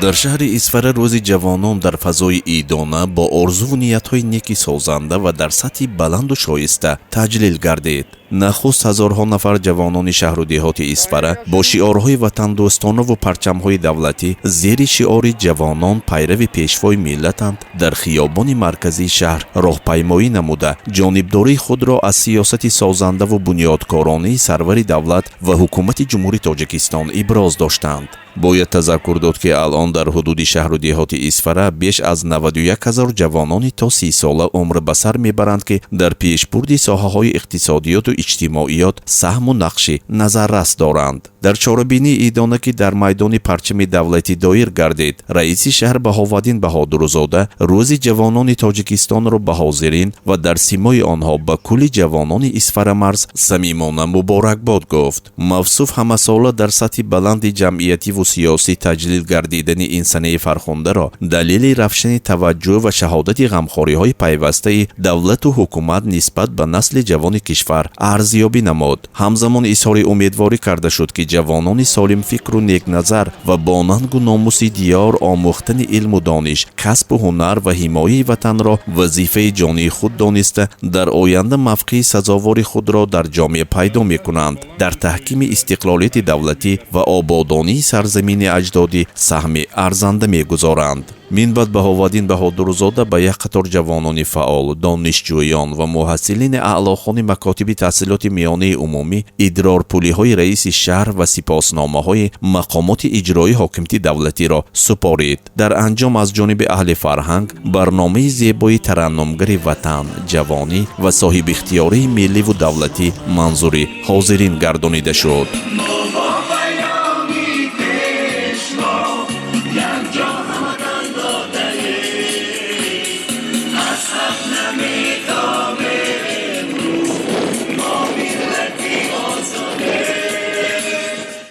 در شهر اسفره روز جوانان در فضای ایدانه با آرزو و نیت‌های نیکی سازنده و در سطح بلند و شایسته تجلیل گردید. نخست هزارها نفر جوانان شهر و دهات اسفره با شعارهای وطن دوستانه و پرچم‌های دولتی زیر شعار جوانان پیرو پیشوای ملتند در خیابان مرکزی شهر راهپیمایی نموده جانبداری خود را از سیاست سازنده و بنیادکارانه سرور دولت و حکومت جمهوری تاجیکستان ابراز داشتند. باید تذکر داد که الان در حدود شهر و دهات اسفره بیش از 91,000 جوانان تا 30 ساله عمر به سر میبرند که در پیشبرد ساحه‌های اقتصادیات و اجتماعیات سهم و نقش نظررس دارند. در چاره‌بینی ایدانه که در میدان پرچم دولتی دایر گردید، رئیس شهر بهاودین بهادرزاده روز جوانان تاجیکستان را به حاضرین و در سیمای آنها به کل جوانان اسفره مرز صمیمانه مبارکباد گفت. موصوف همه ساله در سطح بلند جمعیتی و سیاسی تجلیل گردیدن این سنه فرخنده را دلیل رفشن توجه و شهادت غمخوری‌های پیوسته دولت و حکومت نسبت به نسل جوان کشور ارزیابی نمود. همزمان اظهار امیدواری کرده شد که جوانان سالم فکر و نیک نظر و با ننگ و ناموس دیار آموختن علم و دانش، کسب و هنر و حمایت وطن را وظیفه جانی خود دانسته در آینده موقع سزاوار خود را در جامعه پیدا می‌کنند. در تحکیم استقلالیت دولتی و آبادانی سرزمین اجدادی سهم ارزنده می‌گذارند. منبع بهاودین بهادرزاده به یک قطار جوانان فعال، دانشجویان و محصلین اعلاخوان مکاتب تحصیلات میانه عمومی ادرارپولی‌های رئیس شهر و سپاسنامه‌های مقامات اجرایی حاکمیت دولتی را سپارید. در انجام از جانب اهل فرهنگ برنامه زیبای ترنمگری وطن، جوانی و صاحب اختیاری ملی و دولتی منظور حاضرین گردانیده شد. Asab nami to